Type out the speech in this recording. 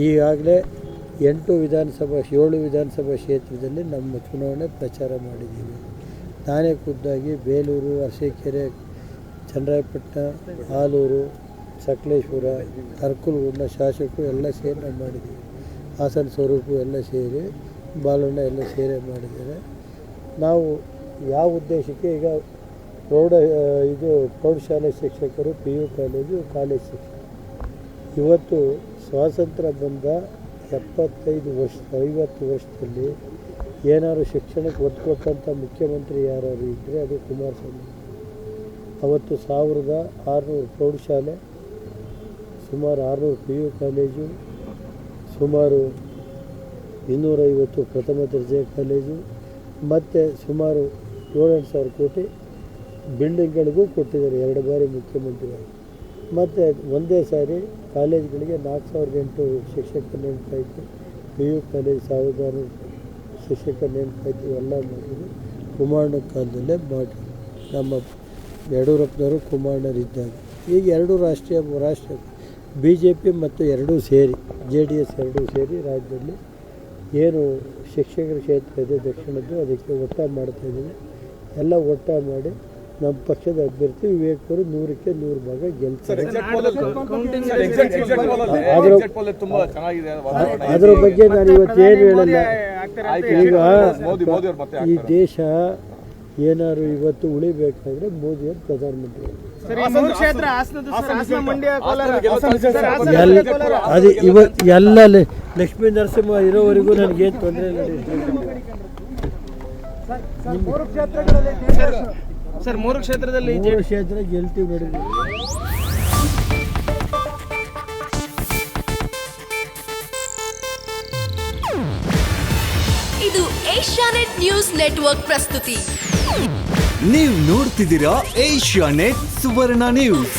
ಈಗಾಗಲೇ 7 ವಿಧಾನಸಭಾ ಕ್ಷೇತ್ರದಲ್ಲಿ ನಮ್ಮ ಚುನಾವಣೆ ಪ್ರಚಾರ ಮಾಡಿದ್ದೀವಿ. ನಾನೇ ಖುದ್ದಾಗಿ ಬೇಲೂರು, ಅರಸೀಕೆರೆ, ಚನ್ನರಾಯಪಟ್ಟಣ, ಆಲೂರು, ಸಕಲೇಶ್ಪುರ, ಅರಕಲಗೂಡಿನ ಶಾಸಕರು ಎಲ್ಲ ಸೇರಿ ನಾವು ಮಾಡಿದ್ದೀವಿ. ಹಾಸನ ಸ್ವರೂಪು ಎಲ್ಲ ಸೇರಿ, ಬಾಲಣ್ಣ ಎಲ್ಲ ಸೇರಿ ಮಾಡಿದ್ದಾರೆ. ನಾವು ಯಾವ ಉದ್ದೇಶಕ್ಕೆ ಈಗ ಪ್ರೌಢಶಾಲೆ ಶಿಕ್ಷಕರು, PU ಕಾಲೇಜು, ಕಾಲೇಜ್ ಶಿಕ್ಷಕರು ಇವತ್ತು ಸ್ವಾತಂತ್ರ್ಯ ಬಂದ 50 ವರ್ಷದಲ್ಲಿ ಏನಾದ್ರು ಶಿಕ್ಷಣಕ್ಕೆ ಒತ್ತು ಕೊಟ್ಟಂಥ ಮುಖ್ಯಮಂತ್ರಿ ಯಾರು ಇದ್ದರೆ ಅದು ಕುಮಾರಸ್ವಾಮಿ. ಅವತ್ತು 1600 ಪ್ರೌಢಶಾಲೆ, ಸುಮಾರು 600 PU ಕಾಲೇಜು, ಸುಮಾರು 250 ಪ್ರಥಮ ದರ್ಜೆ ಕಾಲೇಜು ಮತ್ತು ಸುಮಾರು 7,000 ಕೋಟಿ ಬಿಲ್ಡಿಂಗ್ಗಳಿಗೂ ಕೊಟ್ಟಿದ್ದಾರೆ 2 ಬಾರಿ ಮುಖ್ಯಮಂತ್ರಿಗಳು. ಮತ್ತು ಒಂದೇ ಸಾರಿ ಕಾಲೇಜ್ಗಳಿಗೆ 4,008 ಶಿಕ್ಷಕರ ನೇಮಕಾಯಿತು, PU ಕಾಲೇಜ್ 1,000 ಶಿಕ್ಷಕರ ನೇಮಕಾಯಿತು, ಎಲ್ಲ ಮಾಡಿದ್ರು ಕುಮಾರಣ್ಣ ಕಾಲದಲ್ಲೇ ಮಾಡಿ. ನಮ್ಮ ಯಡಿಯೂರಪ್ಪನವರು ಕುಮಾರಣ್ಣರಿದ್ದಾಗ ಈಗ 2 ರಾಷ್ಟ್ರೀಯ BJP ಮತ್ತು 2 ಸೇರಿ JDS 2 ಸೇರಿ ರಾಜ್ಯದಲ್ಲಿ ಏನು ಶಿಕ್ಷಕರ ಕ್ಷೇತ್ರ ಇದೆ ದಕ್ಷಿಣದ್ದು, ಅದಕ್ಕೆ ಒಟ್ಟಾಗ ಮಾಡ್ತಾಯಿದ್ದೀವಿ. ಎಲ್ಲ ಒಟ್ಟಾಗ ಮಾಡಿ ನಮ್ಮ ಪಕ್ಷದ ಅಭ್ಯರ್ಥಿ ವಿವೇಕ್ ಅವರು 100ಕ್ಕೆ 100 ಭಾಗ ಗೆಲ್ತಾರೆ. ಅದರ ಬಗ್ಗೆ ನಾನು ಇವತ್ತೇನು ಹೇಳಲ್ಲ. ಈಗ ಈ ದೇಶ ಏನಾದ್ರು ಇವತ್ತು ಉಳಿಬೇಕಾದ್ರೆ ಮೋದಿಯವರು ಪ್ರಧಾನಮಂತ್ರಿ. ಅದು ಇವತ್ತು ಎಲ್ಲ ಲಕ್ಷ್ಮೀ ನರಸಿಂಹ ಇರೋವರೆಗೂ ನನಗೇನು ತೊಂದರೆ ಇಲ್ಲ. ಸರ್ 3 ಕ್ಷೇತ್ರದಲ್ಲಿ 3 ಕ್ಷೇತ್ರ ಗೆಲ್ತೀವಿ ನೋಡಿದ್ವಿ. ಇದು ಏಷ್ಯಾನೆಟ್ ನ್ಯೂಸ್ ನೆಟ್ವರ್ಕ್ ಪ್ರಸ್ತುತಿ. ನೀವು ನೋಡ್ತಿದ್ದೀರಾ ಏಷ್ಯಾನೆಟ್ ಸುವರ್ಣ ನ್ಯೂಸ್.